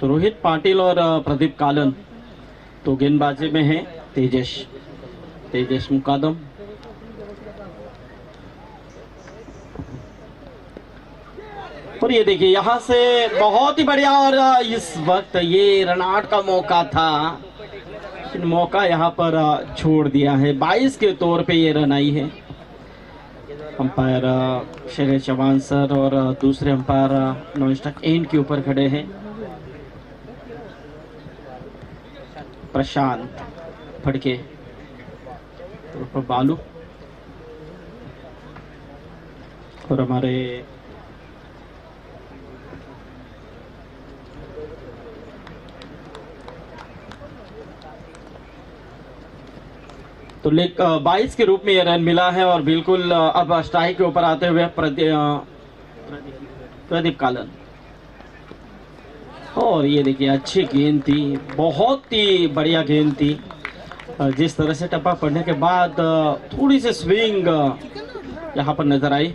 तो रोहित पाटिल और प्रदीप कालन तो गेंदबाजी में है। तेजेश मुकादम, और ये देखिए यहाँ से बहुत ही बढ़िया, और इस वक्त ये रनआउट का मौका था, मौका यहाँ पर छोड़ दिया है। 22 के तौर पे ये रन आई है। अंपायर शैलेश चौहान सर और दूसरे अंपायर नॉन स्ट्राइक एंड के ऊपर खड़े हैं प्रशांत फड़के तो बालू, और हमारे तो 22 के रूप में यह रन मिला है। और बिल्कुल अब स्ट्राइक के ऊपर आते हुए प्रदीप कालन, और ये देखिए अच्छी गेंद थी, बहुत ही बढ़िया गेंद थी। जिस तरह से टप्पा पड़ने के बाद थोड़ी सी स्विंग यहाँ पर नजर आई।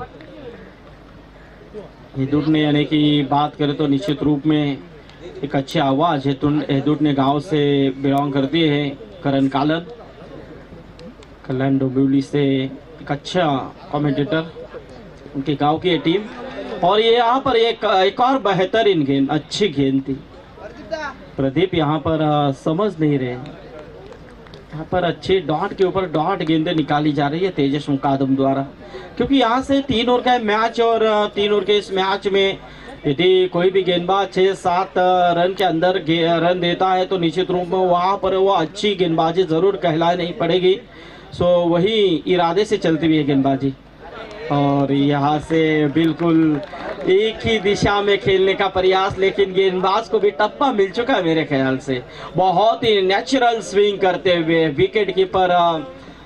हेदुट ने यानी कि बात करें तो निश्चित रूप में एक अच्छी आवाज हेदुट ने गांव से बिलोंग करती है। करण कालन कल्याण डोंबिवली से एक अच्छा कमेंटेटर, उनके गांव की टीम, और ये यहाँ पर एक और बेहतरीन गेंद, अच्छी गेंद थी। प्रदीप यहाँ पर समझ नहीं रहे, यहाँ पर अच्छी डॉट के ऊपर डॉट गेंदें निकाली जा रही है तेजस मुकादम द्वारा, क्योंकि यहाँ से 3 ओवर का मैच, और 3 ओवर के इस मैच में यदि कोई भी गेंदबाज 6-7 रन के अंदर रन देता है तो निश्चित रूप में वहाँ पर वो अच्छी गेंदबाजी जरूर कहलाए नहीं पड़ेगी। सो वही इरादे से चलती हुई है गेंदबाजी, और यहाँ से बिल्कुल एक ही दिशा में खेलने का प्रयास, लेकिन गेंदबाज को भी टप्पा मिल चुका है मेरे ख्याल से। बहुत ही नेचुरल स्विंग करते हुए विकेट कीपर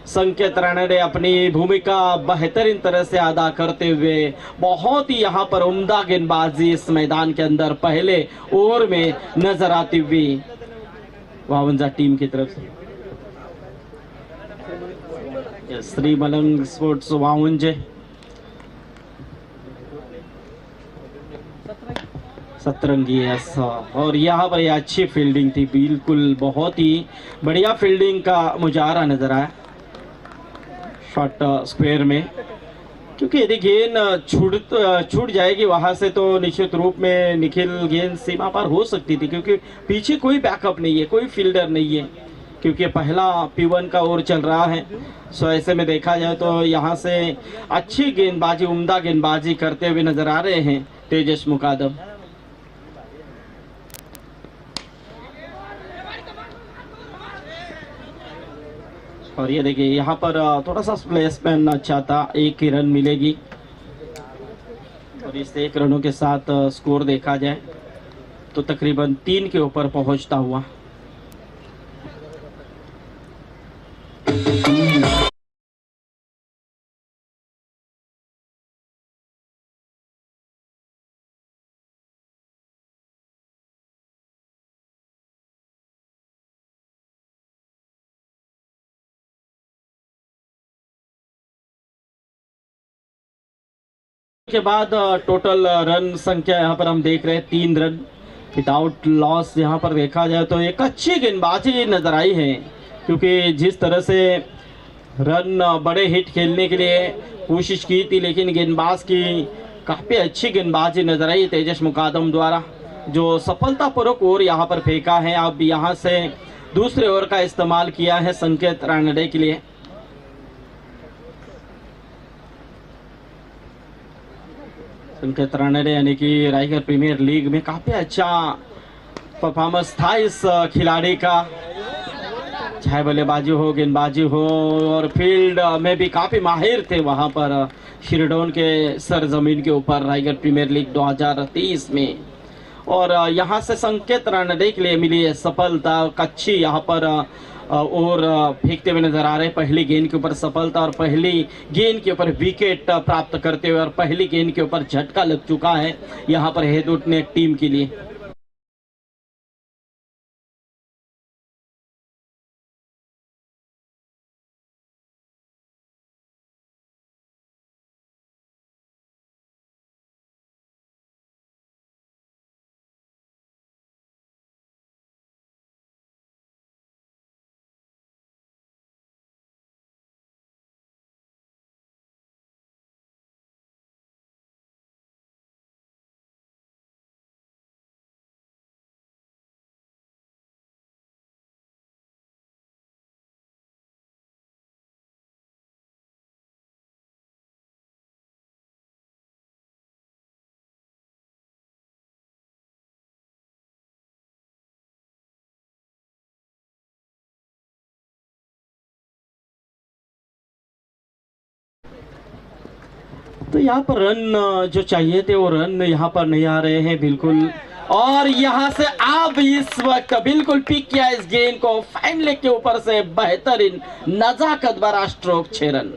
संकेत राणा अपनी भूमिका बेहतरीन तरह से अदा करते हुए बहुत ही यहाँ पर उम्दा गेंदबाजी इस मैदान के अंदर पहले ओवर में नजर आती हुई 52 टीम की तरफ से। श्री मलंग स्पोर्ट्स 52 सतरंगी, ऐसा, और यहाँ पर यह अच्छी फील्डिंग थी, बिल्कुल बहुत ही बढ़िया फील्डिंग का मुजाहरा नजर आया शॉर्ट स्क्वायर में, क्योंकि यदि गेंद छूट जाएगी वहां से तो निश्चित रूप में निखिल गेंद सीमा पर हो सकती थी, क्योंकि पीछे कोई बैकअप नहीं है, कोई फील्डर नहीं है, क्योंकि पहला P1 का ओवर चल रहा है। सो ऐसे में देखा जाए तो यहाँ से अच्छी गेंदबाजी, उम्दा गेंदबाजी करते हुए नजर आ रहे हैं तेजस मुकादम। और ये देखिए यहाँ पर थोड़ा सा प्लेसमेंट अच्छा था, 1 ही रन मिलेगी, और इस 1 रनों के साथ स्कोर देखा जाए तो तकरीबन 3 के ऊपर पहुंचता हुआ। के बाद टोटल रन संख्या यहाँ पर हम देख रहे हैं 3 रन विदाउट लॉस। यहाँ पर देखा जाए तो एक अच्छी गेंदबाजी नजर आई है, क्योंकि जिस तरह से रन बड़े हिट खेलने के लिए कोशिश की थी, लेकिन गेंदबाज की काफ़ी अच्छी गेंदबाजी नजर आई तेजस मुकादम द्वारा, जो सफलतापूर्वक ओवर यहाँ पर फेंका है। अब यहाँ से दूसरे ओवर का इस्तेमाल किया है संकेत रानडे के लिए। संकेत रानडे यानी कि रायगढ़ प्रीमियर लीग में काफी अच्छा परफॉर्मेंस था इस खिलाड़ी का, चाहे बल्लेबाजी हो गेंदबाजी हो, और फील्ड में भी काफी माहिर थे वहां पर शिरडोन के सरजमीन के ऊपर रायगढ़ प्रीमियर लीग 2023 में। और यहाँ से संकेत रानडे के लिए मिली है सफलता। कच्छी यहाँ पर और फेंकते हुए नजर आ रहे हैं। पहली गेंद के ऊपर सफलता और पहली गेंद के ऊपर विकेट प्राप्त करते हुए और पहली गेंद के ऊपर झटका लग चुका है यहाँ पर हेदूट ने टीम के लिए। तो यहाँ पर रन जो चाहिए थे वो रन यहाँ पर नहीं आ रहे हैं बिल्कुल। और यहाँ से अब इस वक्त बिल्कुल पिक किया इस गेंद को फाइन लेग के ऊपर से बेहतरीन नजाकत भरा स्ट्रोक 6 रन।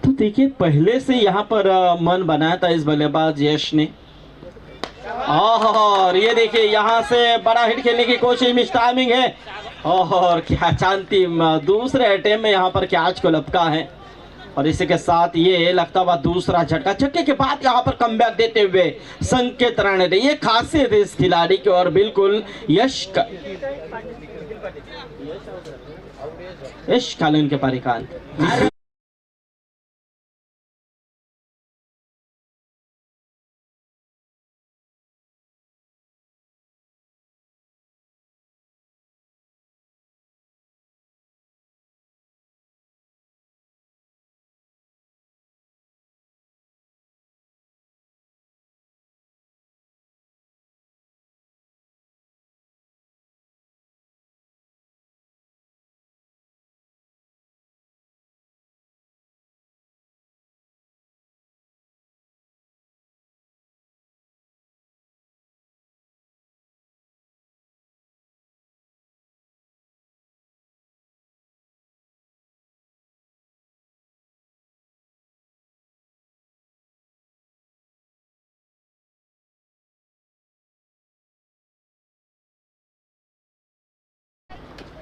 तो देखिए पहले से यहाँ पर मन बनाया था इस बल्लेबाज यश ने। और ये देखिए यहाँ से बड़ा हिट खेलने की कोशिश, मिस टाइमिंग है और क्या जानती दूसरे अटेम्प्ट में यहाँ पर कैच को लपका है। और इसी के साथ ये लगता हुआ दूसरा झटका, झटके के बाद यहाँ पर कमबैक देते हुए संकेत रानडे। ये खासियत है इस खिलाड़ी की और बिल्कुल यश कालन के परिकान।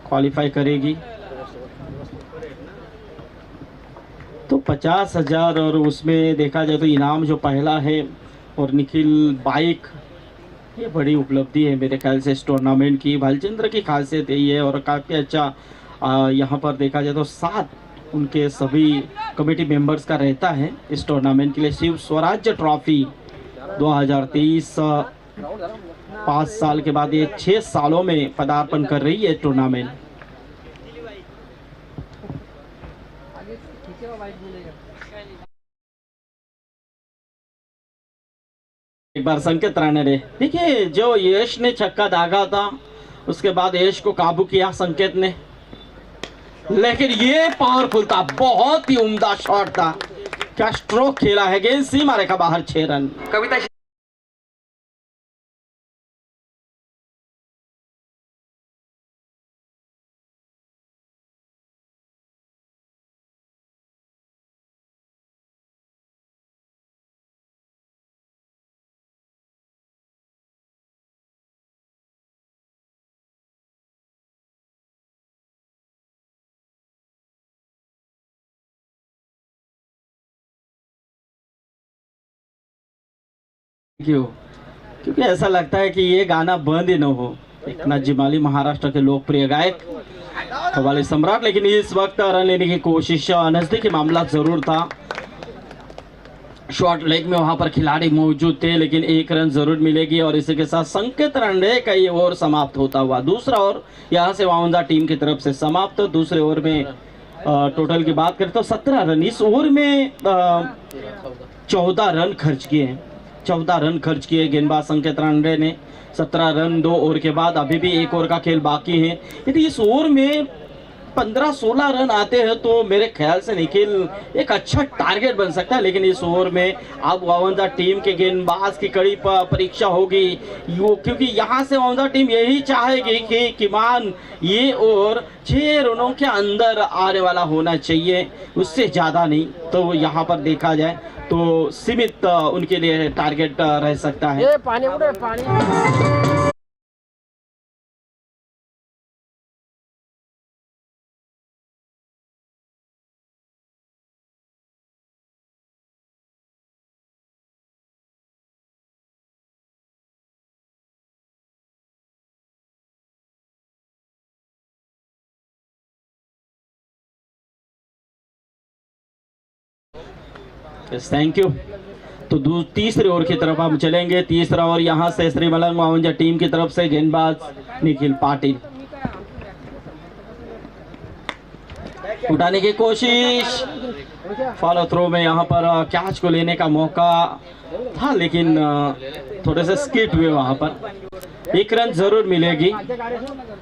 क्वालिफाई करेगी तो 50,000 और उसमें देखा जाए तो इनाम जो पहला है और निखिल बाइक, ये बड़ी उपलब्धि है मेरे ख्याल से इस टूर्नामेंट की। भालचंद्र की खासियत यही है और काफ़ी अच्छा यहाँ पर देखा जाए तो 7 उनके सभी कमेटी मेंबर्स का रहता है इस टूर्नामेंट के लिए। शिव स्वराज्य ट्रॉफी 2023 5 साल के बाद ये 6 सालों में पदार्पण कर रही है टूर्नामेंट। एक बार संकेत रानडे, देखिए जो यश ने छक्का दागा था उसके बाद यश को काबू किया संकेत ने, लेकिन ये पावरफुल था, बहुत ही उम्दा शॉट था। क्या स्ट्रोक खेला है, गेंद सीमा रेखा बाहर 6 रन। कविता क्यों? क्योंकि ऐसा लगता है कि ये गाना बंद ही न हो। एक नजीम अली महाराष्ट्र के लोकप्रिय गायक हवाले सम्राट, लेकिन इस वक्त रन लेने की कोशिश नजदीकी मामला जरूर था। शॉर्ट लेग में वहां पर खिलाड़ी मौजूद थे, लेकिन एक रन जरूर मिलेगी और इसी के साथ संकेत रनडे का ये ओवर समाप्त होता हुआ। दूसरा ओवर यहां से वावंजा टीम की तरफ से समाप्त। दूसरे ओवर में टोटल की बात करें तो 17 रन, इस ओवर में 14 रन खर्च किए हैं। 14 रन खर्च किए गेंदबाज संकेत रनडे ने। 17 रन 2 ओवर के बाद, अभी भी एक ओवर का खेल बाकी है। यदि इस ओवर में 15-16 रन आते हैं तो मेरे ख्याल से निखिल एक अच्छा टारगेट बन सकता है, लेकिन इस ओवर में अब वावंजा टीम के गेंदबाज की कड़ी परीक्षा होगी, क्योंकि यहां से वावंजा टीम यही चाहेगी कि किमान ये ओवर 6 रनों के अंदर आने वाला होना चाहिए, उससे ज्यादा नहीं। तो यहाँ पर देखा जाए तो सीमित उनके लिए टारगेट रह सकता है। ये पानी उड़े पानी। Thank you. तो तीसरे ओवर की तरफ हम चलेंगे। तीसरा ओवर यहाँ से श्री मलंग वावंजा टीम की तरफ से गेंदबाज निखिल पाटिल उठाने की कोशिश, फॉलो थ्रो में यहाँ पर कैच को लेने का मौका था, लेकिन थोड़े से स्किट हुए वहां पर। एक रन जरूर मिलेगी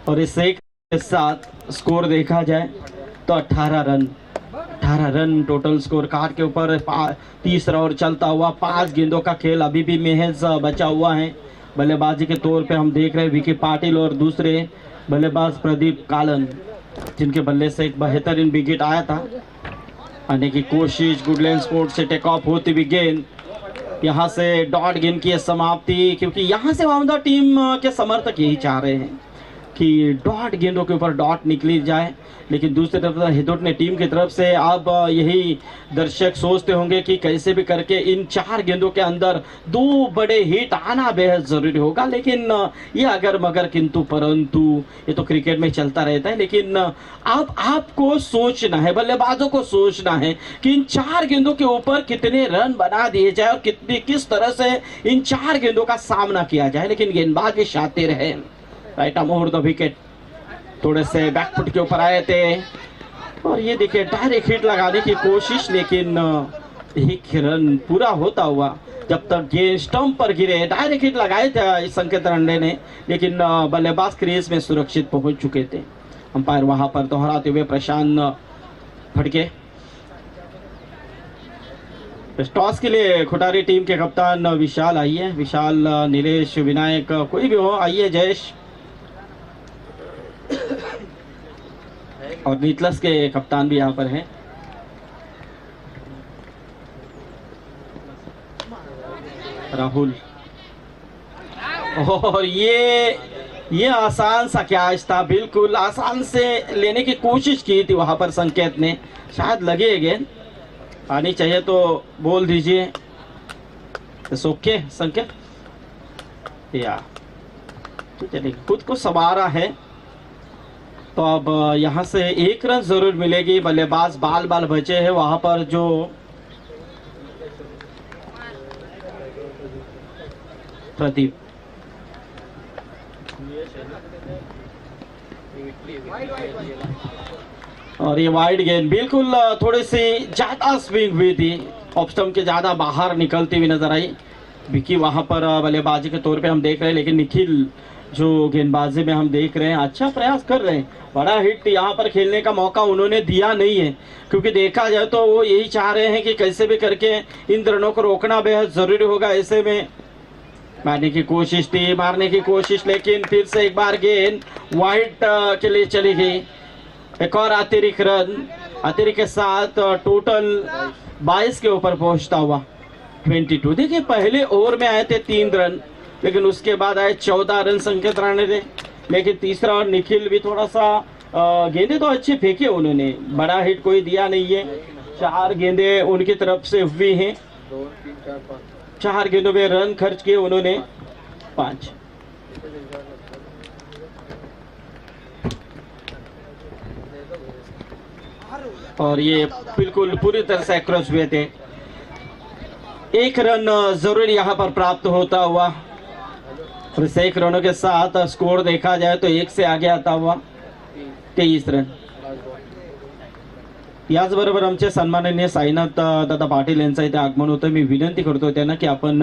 और इस एक के साथ स्कोर देखा जाए तो 18 रन टोटल स्कोर कार्ड के ऊपर। तीसरा ओवर चलता हुआ, 5 गेंदों का खेल अभी भी महज बचा हुआ है। बल्लेबाजी के तौर पे हम देख रहे हैं विकी पाटिल और दूसरे बल्लेबाज प्रदीप कालन, जिनके बल्ले से एक बेहतरीन विकेट आया था। आने की कोशिश, गुडलैंड स्पोर्ट से टेक ऑफ होती हुई गेंद, यहाँ से डॉट गेंद की समाप्ति, क्योंकि यहाँ से वावंजा टीम के समर्थक यही चाह रहे हैं कि डॉट गेंदों के ऊपर डॉट निकली जाए, लेकिन दूसरी तरफ हेदोट ने टीम की तरफ से अब यही दर्शक सोचते होंगे कि कैसे भी करके इन 4 गेंदों के अंदर 2 बड़े हिट आना बेहद जरूरी होगा। लेकिन ये अगर मगर किंतु परंतु ये तो क्रिकेट में चलता रहता है, लेकिन अब आपको सोचना है, बल्लेबाजों को सोचना है कि इन 4 गेंदों के ऊपर कितने रन बना दिए जाए और किस तरह से इन 4 गेंदों का सामना किया जाए। लेकिन गेंदबाज भी शातिर है। Right arm over the wicket, थोड़े से बैकफुट के ऊपर आए थे और ये देखिए डायरेक्ट हिट लगाने की कोशिश, लेकिन एक रन पूरा होता हुआ जब तक गेंद स्टंप पर गिरे। डायरेक्ट हिट लगाए थे संकेत रनडे ने, लेकिन बल्लेबाज क्रीज में सुरक्षित पहुंच चुके थे। अंपायर वहां पर दोहराते हुए प्रशांत फड़के। टॉस के लिए खुटारी टीम के कप्तान विशाल आइए, विशाल, नीलेश, विनायक, कोई भी हो आइए, जयेश और नीतलस के कप्तान भी यहाँ पर हैं। राहुल, और ये आसान सा कैच था, बिल्कुल आसान से लेने की कोशिश की थी वहां पर संकेत ने, शायद लगे गेंद। आनी चाहिए तो बोल दीजिए। ओके संकेत, या चलिए खुद को संवारा है तो अब यहाँ से 1 रन जरूर मिलेगी। बल्लेबाज बाल बचे हैं वहां पर, जो प्रदीप, और ये वाइड गेंद बिल्कुल थोड़ी सी ज्यादा स्विंग हुई थी, ऑफ स्टंप के ज्यादा बाहर निकलती हुई नजर आई। विकी वहां पर बल्लेबाजी के तौर पे हम देख रहे हैं, लेकिन निखिल जो गेंदबाजी में हम देख रहे हैं अच्छा प्रयास कर रहे हैं। बड़ा हिट यहाँ पर खेलने का मौका उन्होंने दिया नहीं है, क्योंकि देखा जाए तो वो यही चाह रहे हैं कि कैसे भी करके इन रनों को रोकना बेहद जरूरी होगा। ऐसे में मारने की कोशिश थी, मारने की कोशिश, लेकिन फिर से एक बार गेंद वाइड के लिए चली गई। एक और अतिरिक्त रन, अतिरिक्त के साथ टोटल 22 के ऊपर पहुंचता हुआ 22। देखिए पहले ओवर में आए थे 3 रन, लेकिन उसके बाद आए 14 रन संकेत राणे ने। लेकिन तीसरा और निखिल भी थोड़ा सा गेंदे तो अच्छे फेंके उन्होंने, बड़ा हिट कोई दिया नहीं है। 4 गेंदे उनकी तरफ से हुई हैं, 4 गेंदों में रन खर्च किए उन्होंने 5। और ये बिल्कुल पूरी तरह से अक्रॉस हुए थे। एक रन जरूर यहाँ पर प्राप्त होता हुआ और इस एक रनों के साथ स्कोर देखा जाए तो एक से आगे आता हुआ 23 रन। याचबरोबर आमचे सन्माननीय साईनाथ दादा पाटील यांचं इथे आगमन होतं। मी विनंती करतो त्यांना की आपण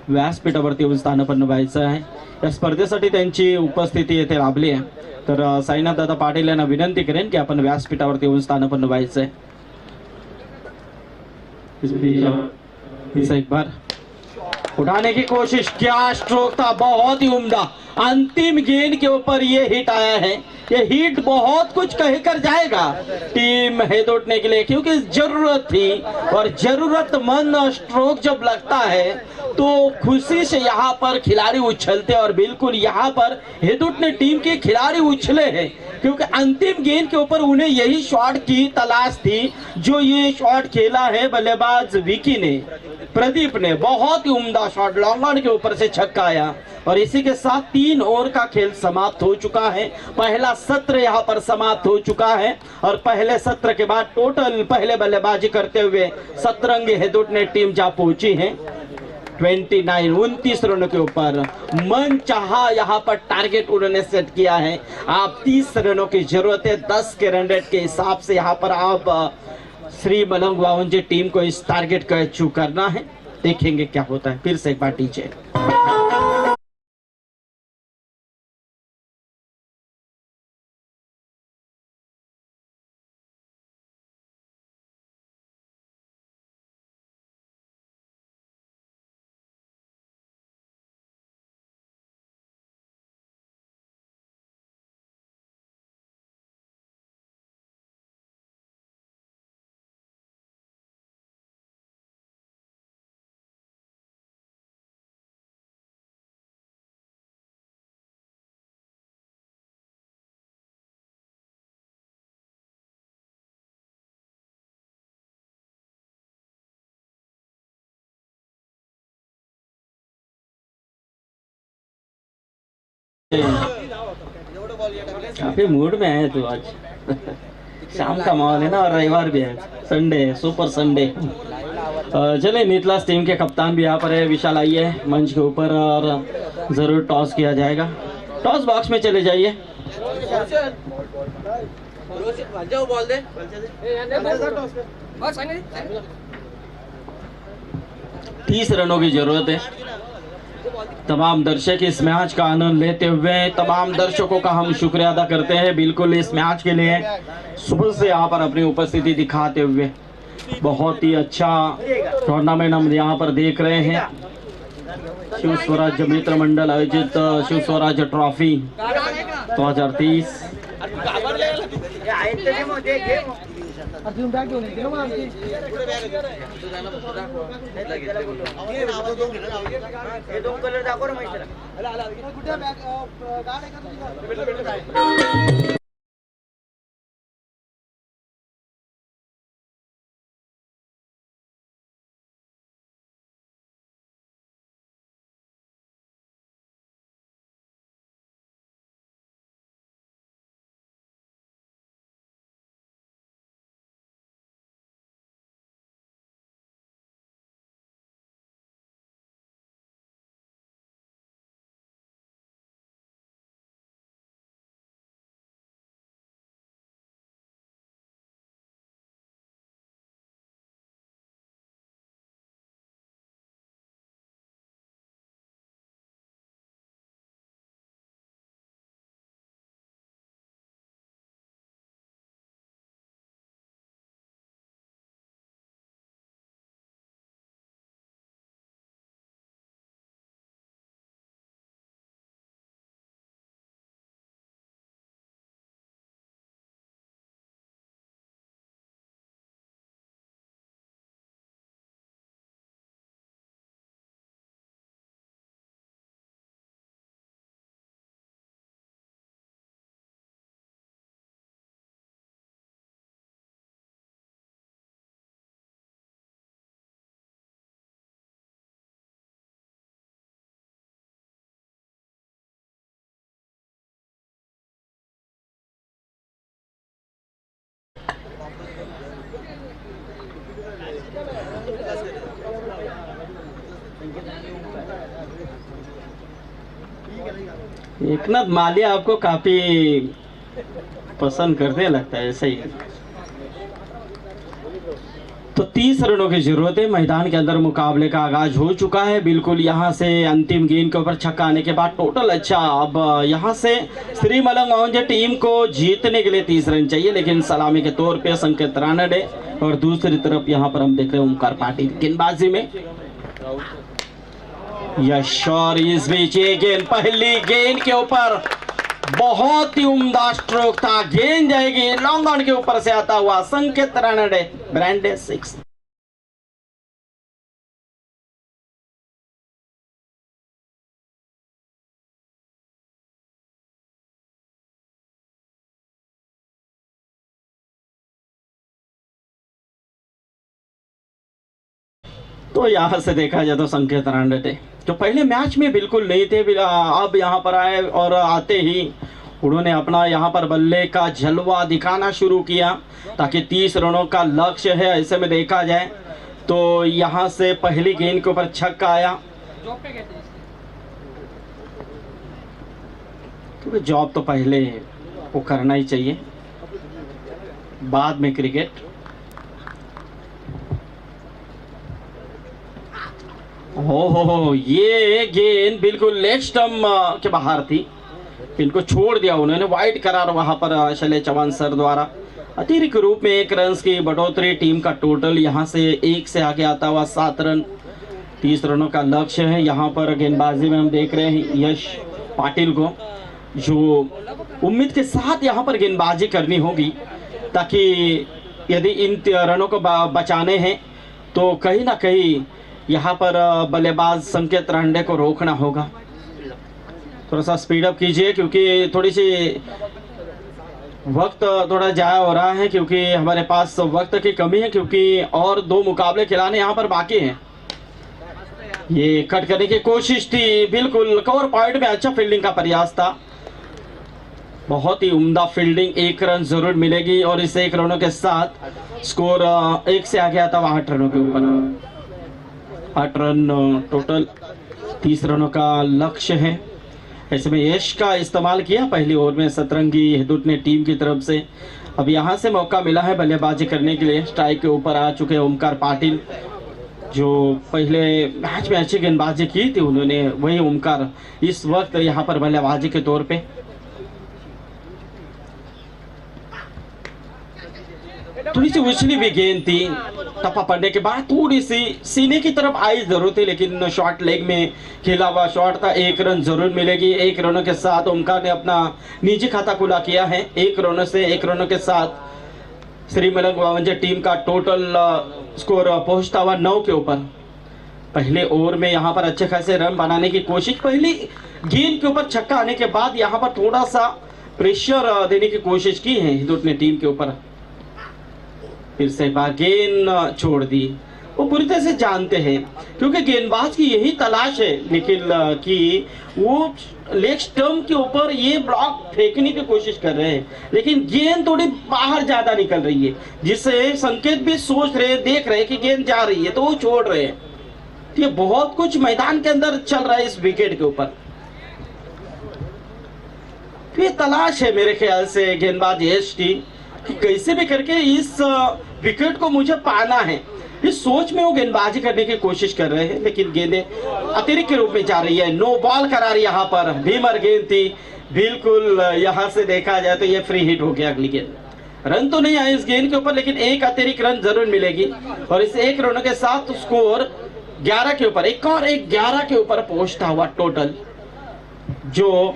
व्यासपीठावरती येऊन स्थानपन्न व्हायचं आहे। या स्पर्धेसाठी त्यांची उपस्थिती येथे लाभली आहे, तर साईनाथ दादा पाटील यांना विनंती करेन की आपण व्यासपीठावरती येऊन स्थानपन्न व्हायचं आहे। इस एक बार उठाने की कोशिश, क्या स्ट्रोक था, बहुत ही उम्दा। अंतिम गेंद के ऊपर ये हिट आया है। ये हिट बहुत कुछ कह कर जाएगा टीम हेदोटने के लिए, क्योंकि जरूरत थी और जरूरतमंद स्ट्रोक जब लगता है तो खुशी से यहाँ पर खिलाड़ी उछलते और बिल्कुल यहाँ पर हेदोटने टीम के खिलाड़ी उछले हैं, क्योंकि अंतिम गेंद के ऊपर उन्हें यही शॉट की तलाश थी जो ये शॉट खेला है बल्लेबाज विकी ने, प्रदीप ने। बहुत ही उम्दा शॉट, लॉन्ग ऑन के ऊपर से छक्का आया और इसी के साथ 3 ओवर का खेल समाप्त हो चुका है। पहला सत्र यहाँ पर समाप्त हो चुका है और पहले सत्र के बाद टोटल पहले बल्लेबाजी करते हुए सतरंगी हेदोटने टीम जा पहुंची है 29 रनों के ऊपर। मन चाहा यहाँ पर टारगेट उन्होंने सेट किया है। आप 30 रनों की जरूरत है। 10 के रन रेट के हिसाब से यहाँ पर आप श्री मलंग वावन जी टीम को इस टारगेट का अचीव करना है। देखेंगे क्या होता है। फिर से एक बार टीचे काफी मूड में है तू आज। शाम का माहौल है ना और रविवार भी है, संडे है, सुपर संडे। चले नीतलास टीम के कप्तान भी यहाँ पर है, विशाल आइए मंच के ऊपर और जरूर टॉस किया जाएगा। टॉस बॉक्स में चले जाइए। 30 रनों की जरूरत है। तमाम दर्शक इस मैच का आनंद लेते हुए तमाम दर्शकों का हम शुक्रिया अदा करते हैं, बिल्कुल इस मैच के लिए सुबह से यहाँ पर अपनी उपस्थिति दिखाते हुए। बहुत ही अच्छा टूर्नामेंट हम यहाँ पर देख रहे हैं। शिव स्वराज्य मित्र मंडल आयोजित शिव स्वराज्य ट्रॉफी 2030। हे 2 कलर दाखव रे मैत्रा। एकनाथ मालिया आपको काफी पसंद करते लगता है, सही है। तो 30 रनों की जरूरत है। मैदान के अंदर मुकाबले का आगाज हो चुका है। बिल्कुल यहाँ से अंतिम गेंद के ऊपर छक्का आने के बाद टोटल अच्छा। अब यहाँ से श्री मलंग ओंजे टीम को जीतने के लिए 30 रन चाहिए, लेकिन सलामी के तौर पे संकेत रानडे और दूसरी तरफ यहाँ पर हम देख रहे हैं ओमकार पाटिल गेंदबाजी में। यश और इस बीच ये गेंद पहली गेंद के ऊपर बहुत ही उम्दा स्ट्रोक था। गेंद जाएगी लॉन्ग ऑन के ऊपर से आता हुआ संकेत रानडे, ब्रांडे 6। तो यहाँ से देखा जाए तो संकेत रानडे जो पहले मैच में बिल्कुल नहीं थे, अब यहाँ पर आए और आते ही उन्होंने अपना यहाँ पर बल्ले का जलवा दिखाना शुरू किया, ताकि 30 रनों का लक्ष्य है। ऐसे में देखा जाए तो यहाँ से पहली गेंद के ऊपर छक्का आया, क्योंकि जॉब तो पहले वो करना ही चाहिए, बाद में क्रिकेट। हो ये गेंद बिल्कुल लेग स्टंप के बाहर थी, इनको छोड़ दिया उन्होंने। वाइड करार वहां पर शैलेश चौहान सर द्वारा। अतिरिक्त रूप में 1 रन की बढ़ोतरी, टीम का टोटल यहां से 1 से आगे आता हुआ 7 रन। 30 रनों का लक्ष्य है। यहाँ पर गेंदबाजी में हम देख रहे हैं यश पाटिल को, जो उम्मीद के साथ यहाँ पर गेंदबाजी करनी होगी, ताकि यदि इन रनों को बचाने हैं तो कहीं ना कहीं यहाँ पर बल्लेबाज संकेत रानडे को रोकना होगा। थोड़ा सा स्पीड अप कीजिए, क्योंकि थोड़ी सी वक्त थोड़ा जाया हो रहा है, क्योंकि हमारे पास वक्त की कमी है, क्योंकि और 2 मुकाबले खिलाने यहाँ पर बाकी हैं। ये कट करने की कोशिश थी, बिल्कुल कवर पॉइंट में अच्छा फील्डिंग का प्रयास था, बहुत ही उम्दा फील्डिंग। 1 रन जरूर मिलेगी और इस 1 रनों के साथ स्कोर 1 से आगे आता हुआ 8 रनों के ऊपर। 8 रन टोटल, 30 रनों का लक्ष्य है। ऐसे में यश का इस्तेमाल किया पहली ओवर में सतरंगी हिदुट ने टीम की तरफ से। अब यहां से मौका मिला है बल्लेबाजी करने के लिए। स्ट्राइक के ऊपर आ चुके ओमकार पाटिल, जो पहले मैच में अच्छी गेंदबाजी की थी उन्होंने, वही ओमकार इस वक्त यहां पर बल्लेबाजी के तौर पे। थोड़ी सी उछली भी गेंद थी, टप्पा पड़ने के बाद थोड़ी सी सीने की तरफ आई जरूर थी, लेकिन शॉर्ट लेग में खेला हुआ शॉट था। 1 रन जरूर मिलेगी। 1 रनों के साथ ओमकार ने अपना निजी खाता खुला किया है। 1 रनों के साथ श्री मलंग ओंजे टीम का टोटल स्कोर पहुंचता हुआ 9 के ऊपर। पहले ओवर में यहाँ पर अच्छे खासे रन बनाने की कोशिश, पहली गेंद के ऊपर छक्का आने के बाद यहाँ पर थोड़ा सा प्रेशर देने की कोशिश की है हिदुट ने टीम के ऊपर। फिर से बार गेंद छोड़ दी। वो पूरी तरह से जानते हैं, क्योंकि गेंदबाज की यही तलाश है निखिल कि वो लेग स्टंप के ऊपर ये ब्लॉक फेंकने की कोशिश कर रहे हैं, लेकिन गेंद थोड़ी बाहर ज्यादा निकल रही है, जिससे संकेत भी सोच रहे, देख रहे कि गेंद जा रही है तो वो छोड़ रहे हैं। ये बहुत कुछ मैदान के अंदर चल रहा है इस विकेट के ऊपर। ये तलाश है मेरे ख्याल से गेंदबाज यश की, कि कैसे भी करके इस विकेट को मुझे पाना है। इस सोच में वो गेंदबाजी करने की कोशिश कर रहे हैं, लेकिन गेंदें अतिरिक्त के रूप में जा रही है। नो बॉल करार यहाँ पर, भीमर गेंद थी बिल्कुल। यहाँ से देखा जाए तो ये फ्री हिट हो गया। अगली गेंद, रन तो नहीं आए इस गेंद के ऊपर, लेकिन 1 अतिरिक्त रन जरूर मिलेगी और इस 1 रनों के साथ स्कोर 11 के ऊपर, एक और 11 के ऊपर पहुंचता हुआ टोटल, जो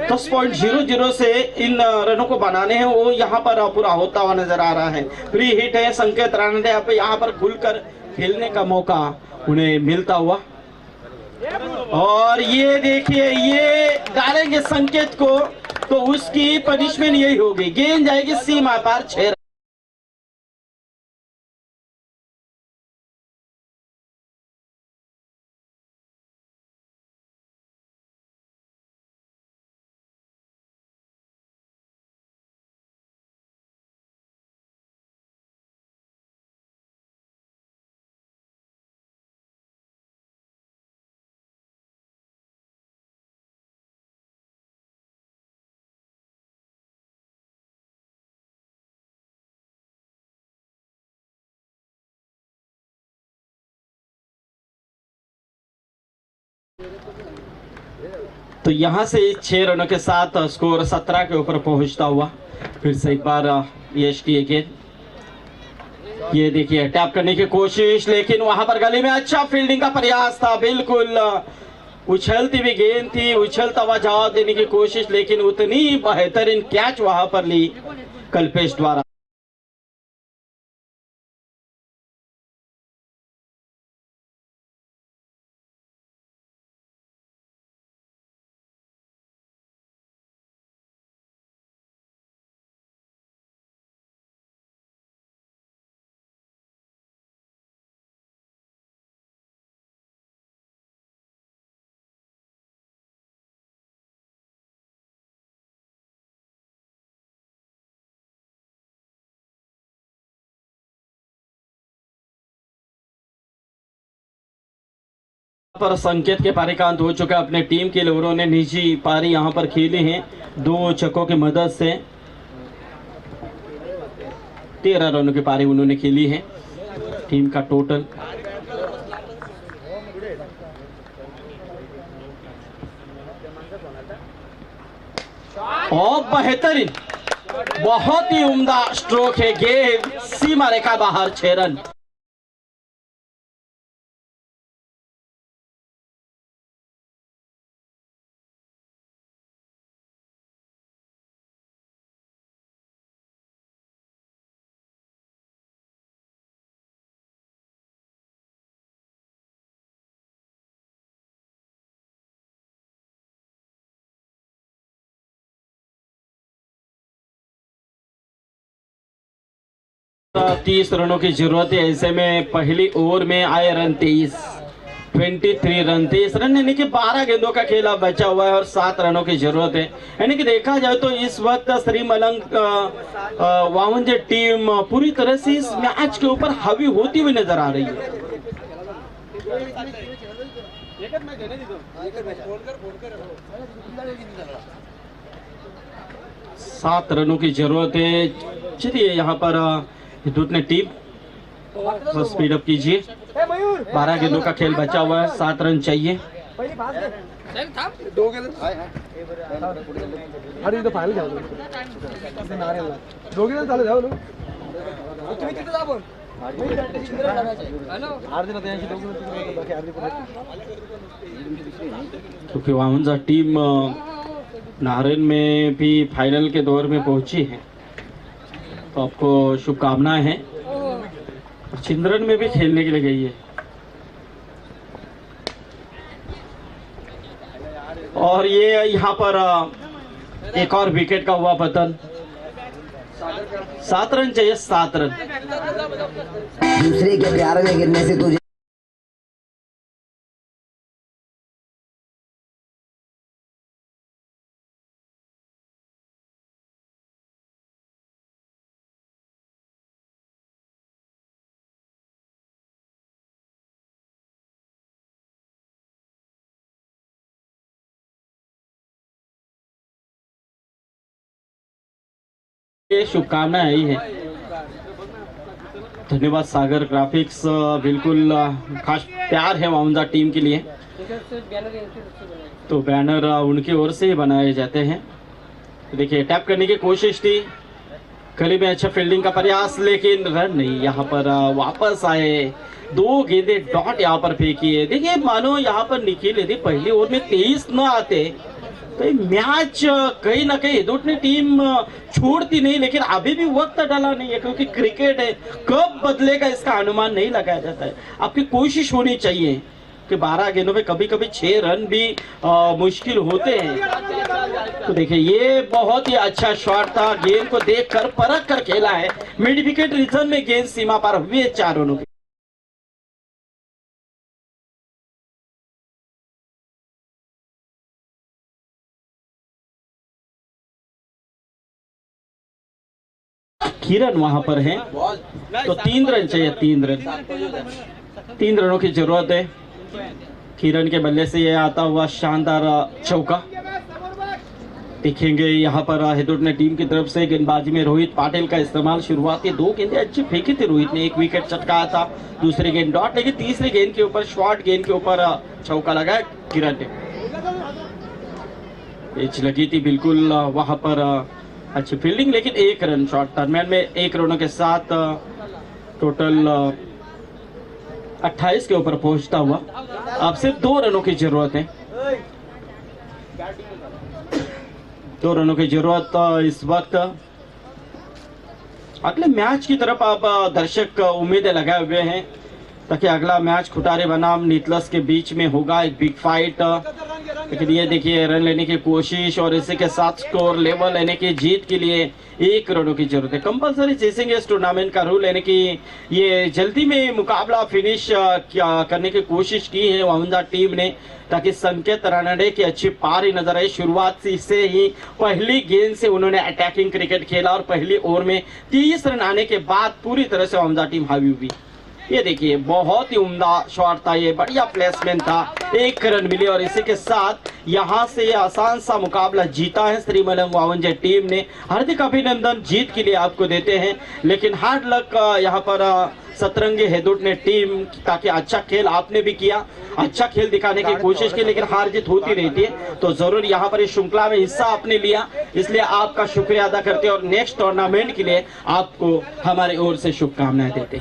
10.00 से इन रनों को बनाने हैं वो यहाँ पर पूरा होता हुआ नजर आ रहा है। फ्री हिट है। संकेत रानडे यहाँ पर खुलकर खेलने का मौका उन्हें मिलता हुआ, और ये देखिए ये डालेंगे संकेत को तो उसकी पनिशमेंट यही होगी, गेंद जाएगी सीमा पार 6 तो यहाँ से 6 रनों के साथ स्कोर 17 के ऊपर पहुंचता हुआ फिर से एक बार EST गेंद, ये देखिए टैप करने की कोशिश, लेकिन वहां पर गली में अच्छा फील्डिंग का प्रयास था, बिल्कुल उछलती हुई गेंद थी, उछलता हुआ जवाब देने की कोशिश, लेकिन उतनी बेहतरीन कैच वहां पर ली कल्पेश द्वारा। पर संकेत के पारी का अंत हो चुका है। अपने टीम के लिए उन्होंने निजी पारी यहां पर खेली है 2 छक्कों की मदद से, 13 रनों की पारी उन्होंने खेली है टीम का टोटल। और बेहतरीन, बहुत ही उम्दा स्ट्रोक है, गेंद सीमा रेखा बाहर, 6 रन। तीस रनों की जरूरत है, ऐसे में पहली ओवर में आए रन 23 रन, 23 रन यानी कि 12 गेंदों का खेल अब बचा हुआ है और 7 रनों की जरूरत है। यानी कि देखा जाए तो इस वक्त श्री मलंग वावंजे टीम पूरी तरह से इस मैच के ऊपर हावी होती हुई नजर आ रही है। 7 रनों की जरूरत है। चलिए यहाँ पर विद्युत ने टीम स्पीड अप कीजिए, 12 गेंदों का खेल बचा हुआ है, 7 रन चाहिए। क्योंकि वावंजा टीम नारायण में भी फाइनल के दौर में पहुंची है, तो आपको शुभकामनाएं हैं। चिंद्रन में भी खेलने के लिए गई है और ये यहाँ पर एक और विकेट का हुआ पतन। 7 रन चाहिए, 7 रन। दूसरे के प्यार में गिरने से तुझे शुभकामनाएं आई है। धन्यवाद सागर ग्राफिक्स, बिल्कुल खास प्यार है वावंजा टीम के लिए, तो बैनर उनकी ओर से ही बनाए जाते हैं। देखिए टैप करने की कोशिश थी, गली में अच्छा फील्डिंग का प्रयास, लेकिन रन नहीं। यहाँ पर वापस आए, 2 गेंदे डॉट यहाँ पर फेंकी है। देखिए मानो यहाँ पर निखिल यदि पहली ओवर में 23 न आते तो मैच कहीं ना कहीं दूसरी टीम छोड़ती नहीं, लेकिन अभी भी वक्त डाला नहीं है, क्योंकि क्रिकेट है, कब बदलेगा इसका अनुमान नहीं लगाया जाता है। आपकी कोशिश होनी चाहिए कि 12 गेंदों में कभी कभी 6 रन भी मुश्किल होते हैं। तो देखिए ये बहुत ही अच्छा शॉट था, गेंद को देखकर परख कर खेला है, मिड विकेट रीजन में गेंद सीमा पर हुए 4 रनों की। किरण वहां पर है, तो 3 रन चाहिए, 3 रनों की जरूरत है। किरण के बल्ले से ये आता हुआ शानदार चौका। देखेंगे यहाँ पर हेदुट ने टीम की तरफ से गेंदबाजी में रोहित पाटिल का इस्तेमाल। शुरुआती 2 गेंदें अच्छी फेंकी थी रोहित ने, 1 विकेट चटकाया था, दूसरी गेंद डॉट, लेकिन तीसरी गेंद के ऊपर शॉर्ट गेंद के ऊपर चौका लगाया किरण ने। पिच लगी थी बिल्कुल वहां पर अच्छी फील्डिंग, लेकिन 1 रन शॉट। दरम्यान में 1 रनों के साथ टोटल 28 के ऊपर पहुंचता हुआ अब सिर्फ 2 रनों की जरूरत है। 2 रनों की जरूरत इस वक्त। अगले मैच की तरफ अब दर्शक उम्मीदें लगाए हुए हैं, ताकि अगला मैच खुटारे बनाम नीतलस के बीच में होगा, एक बिग फाइट। लेकिन ये देखिए रन लेने की कोशिश और इसी के साथ स्कोर लेवल यानी कि जीत के लिए 1 रनों की जरूरत है। कंपलसरी चेसिंग इस टूर्नामेंट का रूल, यानी कि ये जल्दी में मुकाबला फिनिश करने की कोशिश की है वंजा टीम ने, ताकि संकेत रानडे की अच्छी पारी नजर आई। शुरुआत से ही पहली गेंद से उन्होंने अटैकिंग क्रिकेट खेला और पहली ओवर में 30 रन आने के बाद पूरी तरह से वंजा टीम हावी हुई। ये देखिए बहुत ही उम्दा शॉट था, ये बढ़िया प्लेसमेंट था, 1 रन मिले और इसी के साथ यहां से आसान सा मुकाबला जीता है श्रीमलम वावंजे टीम ने। हार्दिक अभिनंदन जीत के लिए आपको देते हैं, लेकिन हार्ड लक यहां पर सतरंगी हेदुट ने टीम, ताकि अच्छा खेल आपने भी किया, अच्छा खेल दिखाने की कोशिश की, लेकिन हार जीत होती रहती है, तो जरूर यहाँ पर इस श्रृंखला में हिस्सा आपने लिया, इसलिए आपका शुक्रिया अदा करते हैं और नेक्स्ट टूर्नामेंट के लिए आपको हमारी ओर से शुभकामनाएं देते हैं।